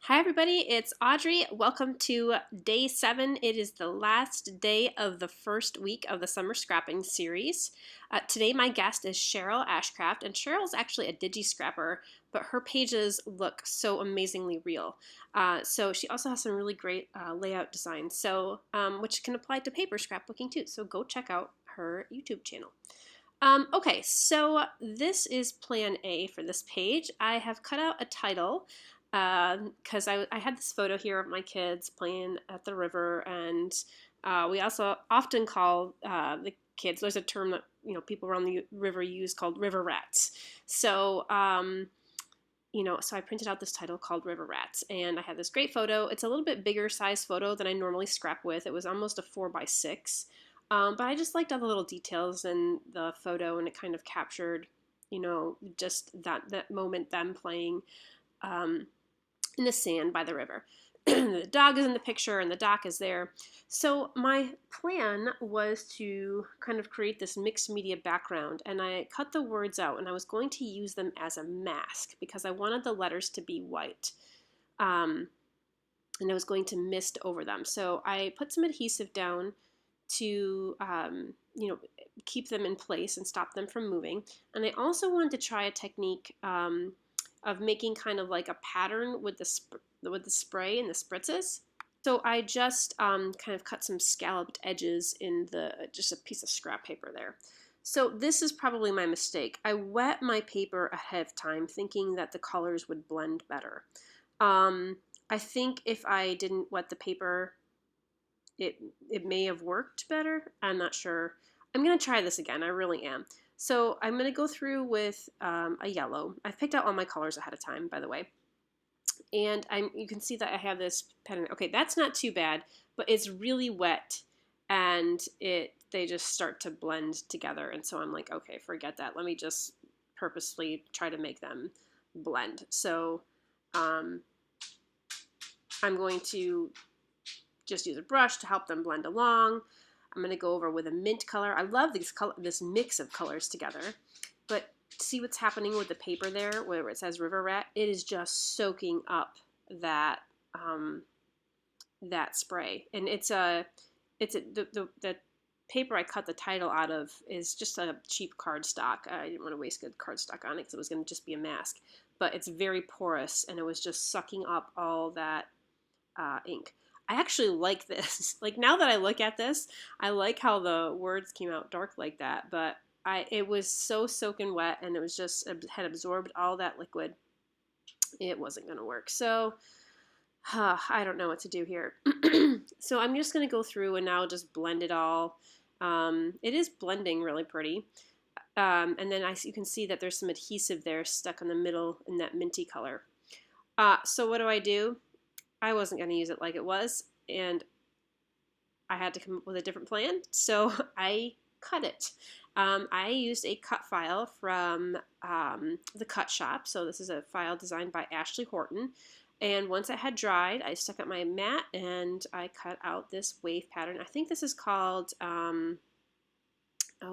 Hi everybody, it's Audrey. Welcome to day 7. It is the last day of the first week of the Summer Scrapping Series. Today my guest is Cheryl Ashcraft, and Cheryl's actually a digi-scrapper, but her pages look so amazingly real. So she also has some really great layout designs, which can apply to paper scrapbooking too, so go check out her YouTube channel. Okay, so this is plan A for this page. I have cut out a title because I had this photo here of my kids playing at the river, and we also often call the kids, there's a term that people around the river use called river rats. So so I printed out this title called River Rats, and I had this great photo. It's a little bit bigger size photo than I normally scrap with. It was almost a 4x6. But I just liked all the little details in the photo, and it kind of captured, just that moment, them playing in the sand by the river. The dog is in the picture, and the dock is there. So my plan was to kind of create this mixed media background, and I cut the words out, and I was going to use them as a mask because I wanted the letters to be white. And I was going to mist over them. So I put some adhesive down to keep them in place and stop them from moving. And I also wanted to try a technique of making kind of like a pattern with the spray and the spritzes. So I just kind of cut some scalloped edges in just a piece of scrap paper there. So this is probably my mistake. I wet my paper ahead of time thinking that the colors would blend better. I think if I didn't wet the paper, it may have worked better. I'm not sure. I'm going to try this again. I really am. So I'm going to go through with a yellow. I've picked out all my colors ahead of time, by the way. And you can see that I have this pattern. Okay, that's not too bad, but it's really wet, and they just start to blend together. And so I'm like, okay, forget that. Let me just purposely try to make them blend. So I'm going to just use a brush to help them blend along. I'm going to go over with a mint color. I love this mix of colors together. But see what's happening with the paper there where it says River Rat? It is just soaking up that spray. And the paper I cut the title out of is just a cheap cardstock. I didn't want to waste good cardstock on it because it was going to just be a mask. But it's very porous, and it was just sucking up all that ink. I actually like this. Like, now that I look at this, I like how the words came out dark like that, but it was so soaking wet, and it was just had absorbed all that liquid. It wasn't going to work. So I don't know what to do here. So I'm just going to go through and now just blend it all. It is blending really pretty. And then you can see that there's some adhesive there stuck in the middle in that minty color. So what do? I wasn't going to use it like it was, and I had to come up with a different plan, so I cut it. I used a cut file from the Cut Shop, so this is a file designed by Ashley Horton, and once it had dried, I stuck out my mat, and I cut out this wave pattern. I think this is called,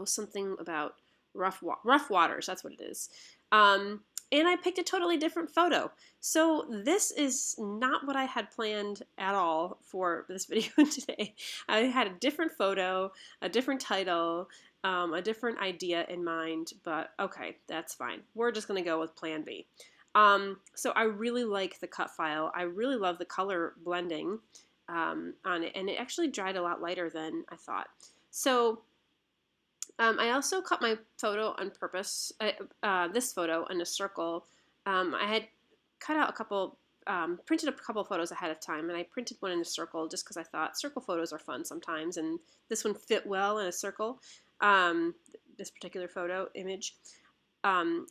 something about rough waters, that's what it is. And I picked a totally different photo. So this is not what I had planned at all for this video today. I had a different photo, a different title, a different idea in mind, but okay, that's fine. We're just going to go with plan B. So I really like the cut file. I really love the color blending on it, and it actually dried a lot lighter than I thought. So I also cut my photo on purpose, this photo in a circle. I had cut out printed a couple photos ahead of time, and I printed one in a circle just because I thought circle photos are fun sometimes, and this one fit well in a circle, this particular photo image.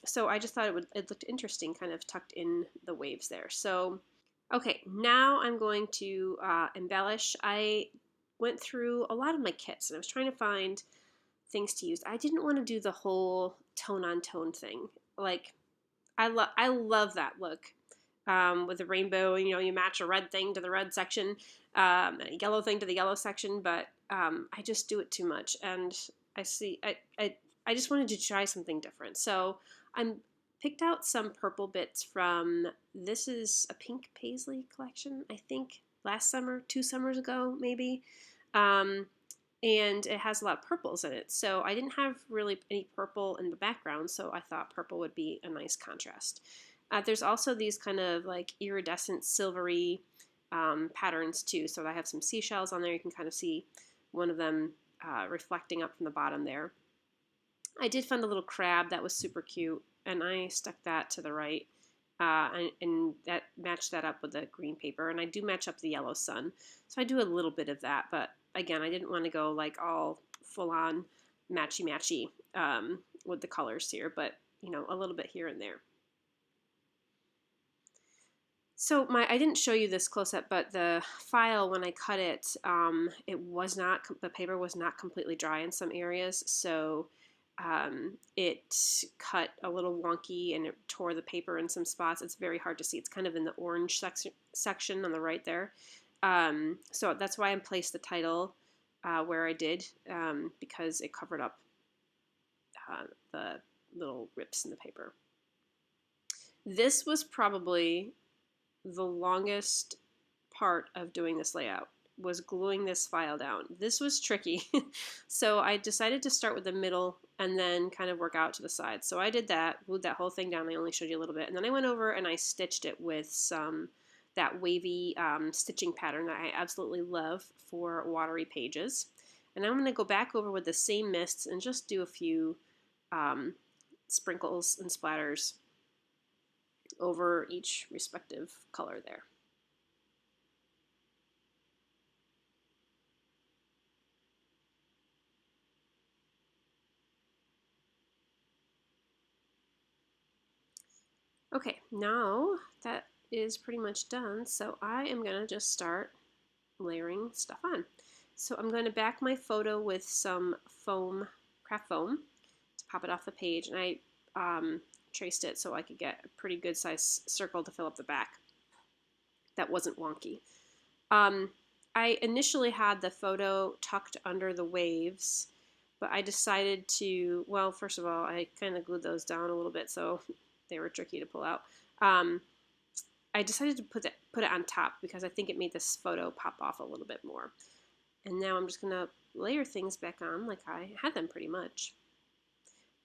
So I just thought it looked interesting, kind of tucked in the waves there. So, okay, now I'm going to embellish. I went through a lot of my kits, and I was trying to find things to use. I didn't want to do the whole tone-on-tone thing. Like, I love that look with the rainbow. You match a red thing to the red section, and a yellow thing to the yellow section. But I just do it too much, and I just wanted to try something different. So I'm picked out some purple bits from, this is a pink paisley collection, I think last summer, 2 summers ago maybe. And it has a lot of purples in it. So I didn't have really any purple in the background, so I thought purple would be a nice contrast. There's also these kind of like iridescent silvery patterns too. So I have some seashells on there. You can kind of see one of them reflecting up from the bottom there. I did find a little crab that was super cute, and I stuck that to the right. And that matched that up with the green paper, and I do match up the yellow sun. So I do a little bit of that, but again, I didn't want to go like all full-on matchy-matchy with the colors here, but you know, a little bit here and there. So I didn't show you this close up, but the file, when I cut it, the paper was not completely dry in some areas, so it cut a little wonky and it tore the paper in some spots. It's very hard to see. It's kind of in the orange section on the right there. So that's why I placed the title where I did, because it covered up the little rips in the paper. This was probably the longest part of doing this layout, was gluing this file down. This was tricky. So I decided to start with the middle and then kind of work out to the sides. So I did that, glued that whole thing down. I only showed you a little bit. And then I went over and I stitched it with that wavy stitching pattern that I absolutely love for watery pages. And I'm going to go back over with the same mists and just do a few sprinkles and splatters over each respective color there. Okay, now that is pretty much done, so I am going to just start layering stuff on. So I'm going to back my photo with some foam, craft foam, to pop it off the page, and I traced it so I could get a pretty good size circle to fill up the back that wasn't wonky. I initially had the photo tucked under the waves, but I decided to, well, first of all, I kind of glued those down a little bit, so they were tricky to pull out. I decided to put it on top because I think it made this photo pop off a little bit more. And now I'm just going to layer things back on like I had them pretty much.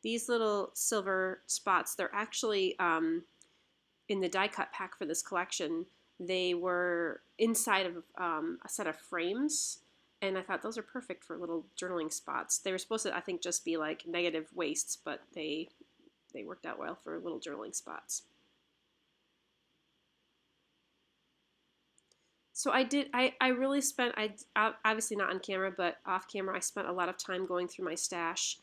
These little silver spots, they're actually in the die cut pack for this collection. They were inside of a set of frames, and I thought those are perfect for little journaling spots. They were supposed to, I think, just be like negative wastes, but they worked out well for little journaling spots. So I really spent, obviously not on camera, but off camera, I spent a lot of time going through my stash,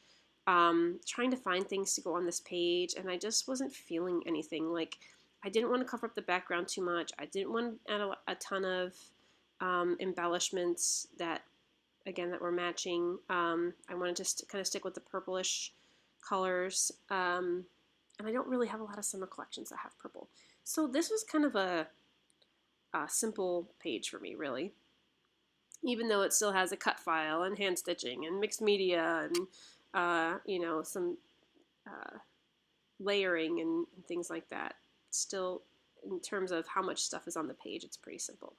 trying to find things to go on this page, and I just wasn't feeling anything. Like, I didn't want to cover up the background too much. I didn't want to add a ton of embellishments that were matching. I wanted to kind of stick with the purplish colors, and I don't really have a lot of summer collections that have purple. So this was kind of a simple page for me, really. Even though it still has a cut file and hand stitching and mixed media and you know, some layering and things like that. Still, in terms of how much stuff is on the page, it's pretty simple.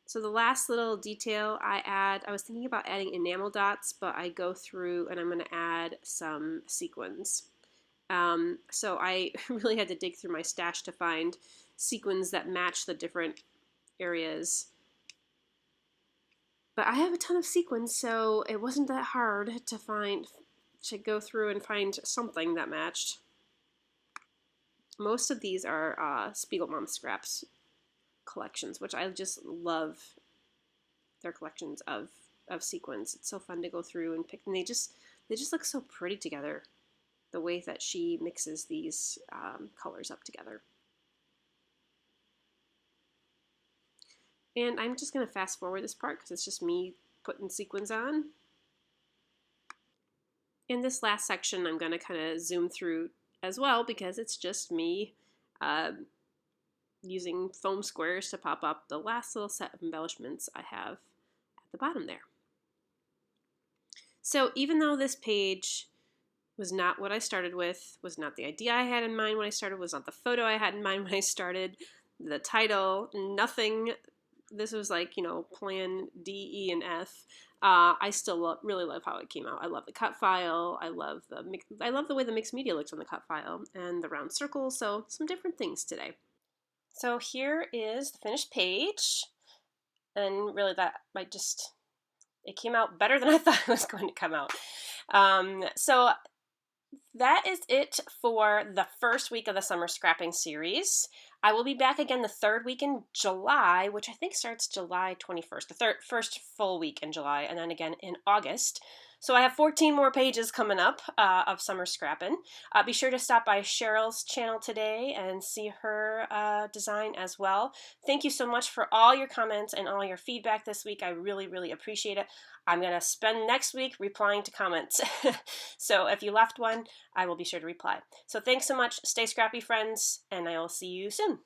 So the last little detail I was thinking about adding enamel dots, but I go through and I'm going to add some sequins. So I really had to dig through my stash to find sequins that match the different areas. But I have a ton of sequins, so it wasn't that hard to go through and find something that matched. Most of these are Spiegelmom Scraps collections, which I just love their collections of sequins. It's so fun to go through and pick, and they just look so pretty together, the way that she mixes these colors up together. And I'm just going to fast forward this part because it's just me putting sequins on. In this last section, I'm going to kind of zoom through as well because it's just me using foam squares to pop up the last little set of embellishments I have at the bottom there. So even though this page was not what I started with, was not the idea I had in mind when I started, was not the photo I had in mind when I started, the title, nothing. This was like, plan D, E, and F. I still really love how it came out. I love the cut file. I love the way the mixed media looks on the cut file and the round circles. So some different things today. So here is the finished page, and really it came out better than I thought it was going to come out. So that is it for the first week of the Summer Scrapping Series. I will be back again the third week in July, which I think starts July 21st, the first full week in July, and then again in August. So I have 14 more pages coming up of Summer Scrappin'. Be sure to stop by Cheryl's channel today and see her design as well. Thank you so much for all your comments and all your feedback this week. I really, really appreciate it. I'm going to spend next week replying to comments. So if you left one, I will be sure to reply. So thanks so much. Stay scrappy, friends, and I will see you soon.